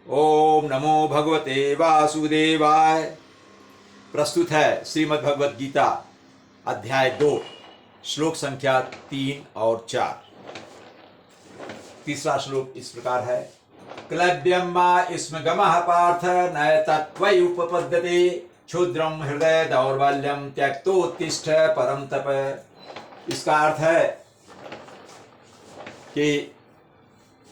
ओम नमो भगवते वासुदेवाय। प्रस्तुत है श्रीमद् भगवद गीता अध्याय 2 श्लोक संख्या 3 और 4। तीसरा श्लोक इस प्रकार है। क्लव्यम मा स्म गमः पार्थ न तत्त्वयि उपपद्यते क्षुद्रम हृदय दौर्बल्यम त्यक्तोत्तिष्ठ परम तप। इसका अर्थ है कि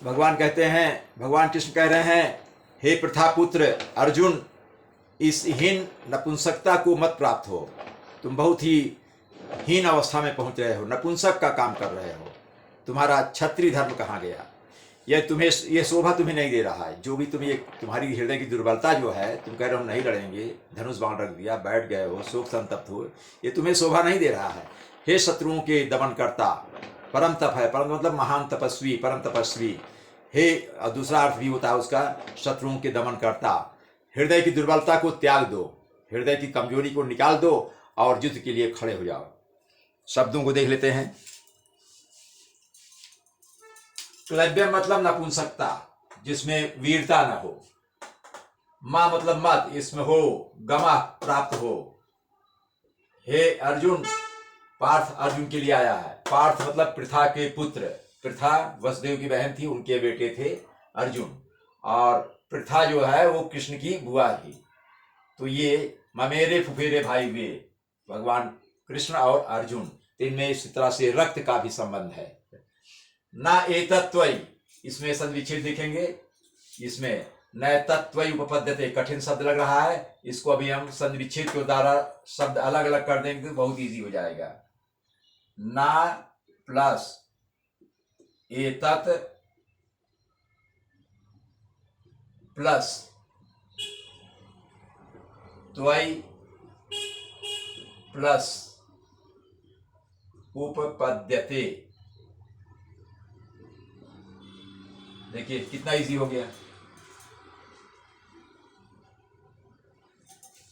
भगवान कहते हैं, भगवान कृष्ण कह रहे हैं, हे प्रथापुत्र अर्जुन, इस हीन नपुंसकता को मत प्राप्त हो। तुम बहुत ही हीन अवस्था में पहुंच रहे हो, नपुंसक का काम कर रहे हो। तुम्हारा क्षत्रिय धर्म कहाँ गया? यह शोभा तुम्हें नहीं दे रहा है। जो भी तुम्हारी हृदय की दुर्बलता जो है, तुम कह रहे हो नहीं लड़ेंगे, धनुष बाण रख दिया, बैठ गए हो, शोक संतप्त हो, ये तुम्हें शोभा नहीं दे रहा है। हे शत्रुओं के दमन करता, परम तप है, परम मतलब महान तपस्वी, परम तपस्वी। हे, दूसरा अर्थ भी होता है उसका, शत्रुओं के दमन करता। हृदय की दुर्बलता को त्याग दो, हृदय की कमजोरी को निकाल दो और युद्ध के लिए खड़े हो जाओ। शब्दों को देख लेते हैं। क्लव्य मतलब नपुंसकता, जिसमें वीरता न हो। मां मतलब मत, इसमें हो, गमा प्राप्त हो। हे अर्जुन, पार्थ अर्जुन के लिए आया है। पार्थ मतलब पृथा के पुत्र। पृथा वसुदेव की बहन थी, उनके बेटे थे अर्जुन, और पृथा जो है वो कृष्ण की बुआ थी। तो ये ममेरे फुफेरे भाई वे भगवान कृष्ण और अर्जुन, इनमें इस तरह से रक्त का भी संबंध है। ना एतत्त्वयि, इसमें सद्विच्छेद देखेंगे। इसमें न तत्त्वयि उपपद्यते, कठिन शब्द लग रहा है, इसको अभी हम सद्विच्छेद के द्वारा शब्द अलग अलग कर देंगे तो बहुत इजी हो जाएगा। ना प्लस एतत् प्लस त्वयि प्लस उपपद्यते। देखिए कितना इजी हो गया।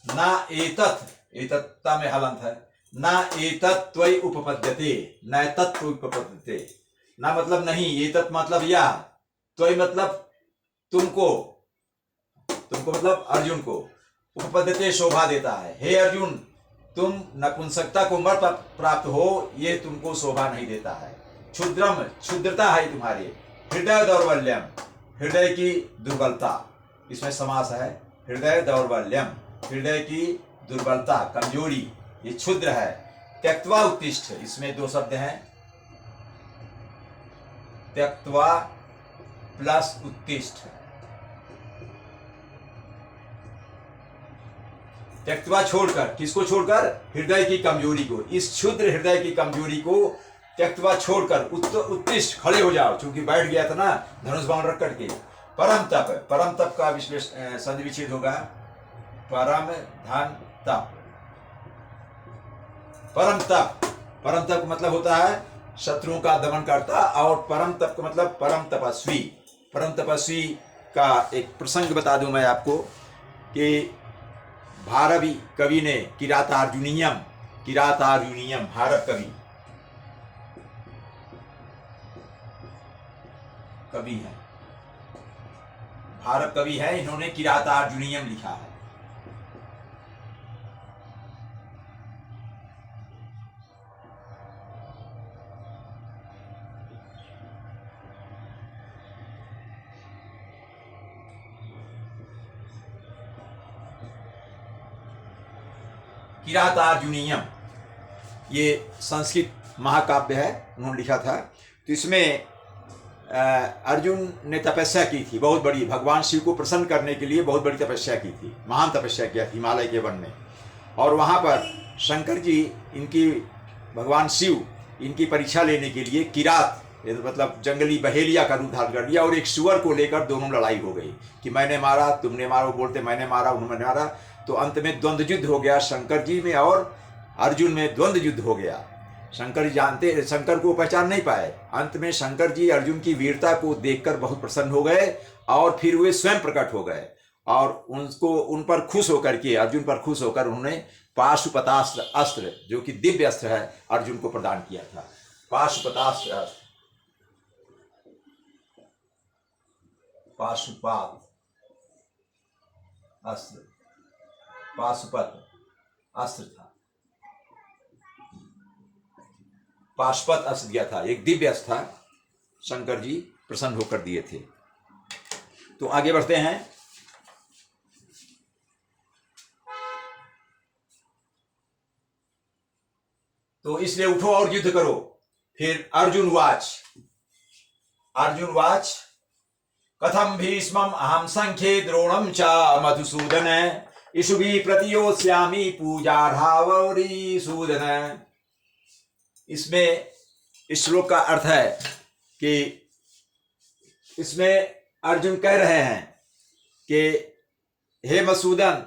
ना एतत्, एतत्ता में हलंत है। ना एतत् त्वयि उपपद्यते, न तत् उपपद्यते। ना मतलब नहीं, एतत् मतलब यह, त्वयि मतलब तुमको, तुमको मतलब अर्जुन को, उपपद्यते शोभा देता है। हे अर्जुन, तुम नपुंसकता को मत प्राप्त हो, ये तुमको शोभा नहीं देता है। क्षुद्रम, क्षुद्रता है तुम्हारी। हृदय दौर्बल्यम, हृदय की दुर्बलता, इसमें समास है। हृदय दौर्बल्यम, हृदय की दुर्बलता, कमजोरी, ये क्षुद्र है। त्यक्त्वा उत्तिष्ठ, इसमें दो शब्द हैं, त्यक्त्वा प्लस उत्तिष्ठ। त्यक्त्वा छोड़कर, किसको छोड़कर? हृदय की कमजोरी को, इस क्षुद्र हृदय की कमजोरी को त्यक्त्वा छोड़कर उत्तिष्ठ, खड़े हो जाओ। क्योंकि बैठ गया था ना धनुष बाण रख करके। परम तप, परम तप का विश्लेषण सद्विच्छेद होगा, परम धन तप। परम तप, परम तप का मतलब होता है शत्रुओं का दमन करता, और परम तप का मतलब परम तपस्वी। परम तपस्वी का एक प्रसंग बता दूं मैं आपको कि भारवी कवि ने किरातार्जुनीयम, किरातार्जुनीयम भारत कवि है, भारत कवि है, इन्होंने किरातार्जुनीयम लिखा है। किरातार्जुनीयम ये संस्कृत महाकाव्य है, उन्होंने लिखा था। तो इसमें अर्जुन ने तपस्या की थी बहुत बड़ी, भगवान शिव को प्रसन्न करने के लिए बहुत बड़ी तपस्या की थी, महान तपस्या किया थी हिमालय के वन में। और वहाँ पर शंकर जी, इनकी भगवान शिव इनकी परीक्षा लेने के लिए किरात मतलब जंगली बहेलिया का रूप धारण कर लिया, और एक सुअर को लेकर दोनों लड़ाई हो गई कि मैंने मारा तुमने मारा, वो बोलते मैंने मारा उन्होंने मारा। तो अंत में द्वंद्व युद्ध हो गया, शंकर जी में और अर्जुन में द्वंद्व युद्ध हो गया। शंकर जी जानते, शंकर को पहचान नहीं पाए। अंत में शंकर जी अर्जुन की वीरता को देखकर बहुत प्रसन्न हो गए, और फिर वे स्वयं प्रकट हो गए, और उनको उन पर खुश होकर के, अर्जुन पर खुश होकर उन्होंने पाशुपतास्त्र अस्त्र, जो कि दिव्य अस्त्र है, अर्जुन को प्रदान किया था। पाशुपतास्त्र अस्त्र, पाशुपात अस्त्र, पाशुपत अस्त्र था, पाशुपत अस्त्र दिया था, एक दिव्य अस्त्र था, शंकर जी प्रसन्न होकर दिए थे। तो आगे बढ़ते हैं। तो इसलिए उठो और युद्ध करो। फिर अर्जुन वाच कथम भीष्मम अहम संख्ये द्रोणम च मधुसूदन इषुभि प्रतियोत्स्यामि पूजार्हावरी सूदन। इसमें इस श्लोक का अर्थ है कि इसमें अर्जुन कह रहे हैं कि हे मधुसूदन,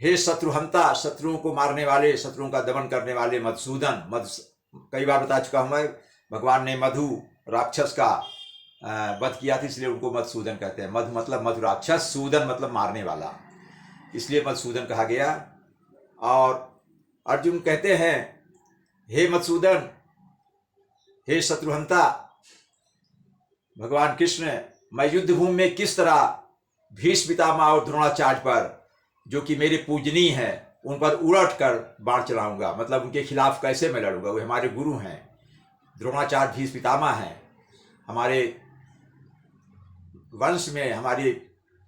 हे शत्रुहंता, शत्रुओं को मारने वाले, शत्रुओं का दमन करने वाले मधुसूदन। कई बार बता चुका हूं मैं, भगवान ने मधु राक्षस का वध किया था, इसलिए उनको मधुसूदन कहते हैं। मधु मतलब मधु राक्षस, सूदन मतलब मारने वाला, इसलिए मधुसूदन कहा गया। और अर्जुन कहते हैं, हे मधुसूदन, हे शत्रुहंता, भगवान कृष्ण, मैं युद्ध भूमि में किस तरह भीष्म पितामह और द्रोणाचार्य पर, जो कि मेरे पूजनीय हैं, उन पर उलट कर बाण चलाऊंगा। मतलब उनके खिलाफ कैसे मैं लड़ूंगा। वे हमारे गुरु हैं, द्रोणाचार्य भीष्म पितामह हैं, हमारे वंश में, हमारे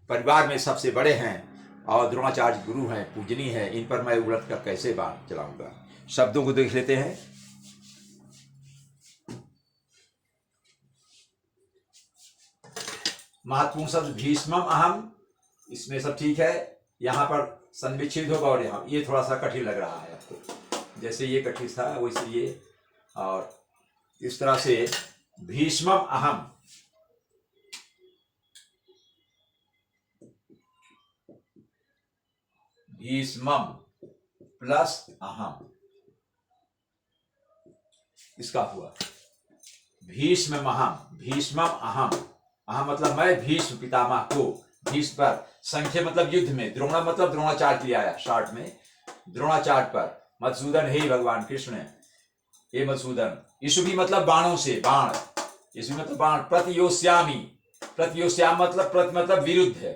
परिवार में सबसे बड़े हैं, और द्रोणाचार्य गुरु हैं, पूजनीय हैं, इन पर मैं उलट कर कैसे बाण चलाऊंगा। शब्दों को देख लेते हैं। महत्वपूर्ण शब्द भीष्मम अहम, इसमें सब ठीक है। यहाँ पर संविच्छेद होगा, और यहाँ ये थोड़ा सा कठिन लग रहा है आपको, जैसे ये कठिन था वैसे ये, और इस तरह से भीष्मम अहम, भीष्मम प्लस अहम, इसका हुआ भीष्मम अहम, भीष्मम अहम। अहम मतलब मैं भीष्म पितामह को, भीष्म पर, संख्या मतलब युद्ध में, द्रोण मतलब द्रोणाचार्य के लिए आया शॉर्ट में, द्रोणाचार्य पर, मधुसूदन हे भगवान कृष्ण, हे मधुसूदन। इषुभि मतलब बाणों से, बाण, इषुभि मतलब बाण, प्रतियोत्स्यामि, प्रतियोत्स्याम मतलब प्रति मतलब विरुद्ध है,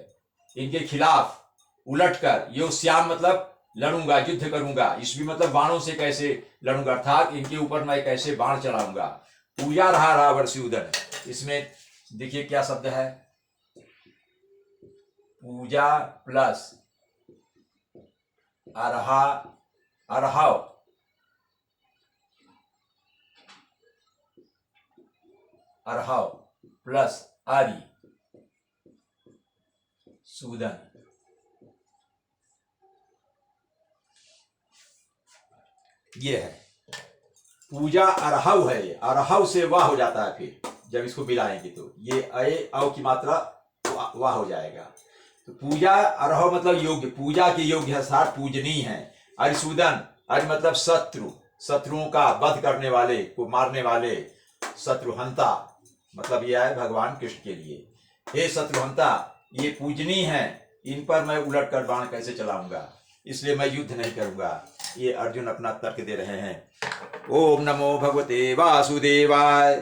इनके खिलाफ उलट कर, योत्स्याम मतलब लड़ूंगा, युद्ध करूंगा, इषुभि मतलब बाणों से कैसे लड़ूंगा, अर्थात इनके ऊपर मैं कैसे बाण चलाऊंगा। पूजा रहा रावर्षिउदन, इसमें देखिए क्या शब्द है, पूजा प्लस अरहा, अरहाव, अरहाव प्लस आरी सूदन। ये है पूजा, अरहव है, ये अरहव से वाह हो जाता है, फिर जब इसको मिलाएंगे तो ये अय अव की मात्रा वाह हो जाएगा। तो पूजा अरहव मतलब योग्य, पूजा के योग्य है, साथ पूजनीय है। अरिसूदन, अरि मतलब शत्रु, शत्रुओं का वध करने वाले, को मारने वाले, शत्रुहंता मतलब ये है भगवान कृष्ण के लिए। हे शत्रुहंता, ये पूजनीय है, इन पर मैं उलट कर बाण कैसे चलाऊंगा, इसलिए मैं युद्ध नहीं करूंगा। ये अर्जुन अपना तर्क दे रहे हैं। ओम नमो भगवते वासुदेवाय।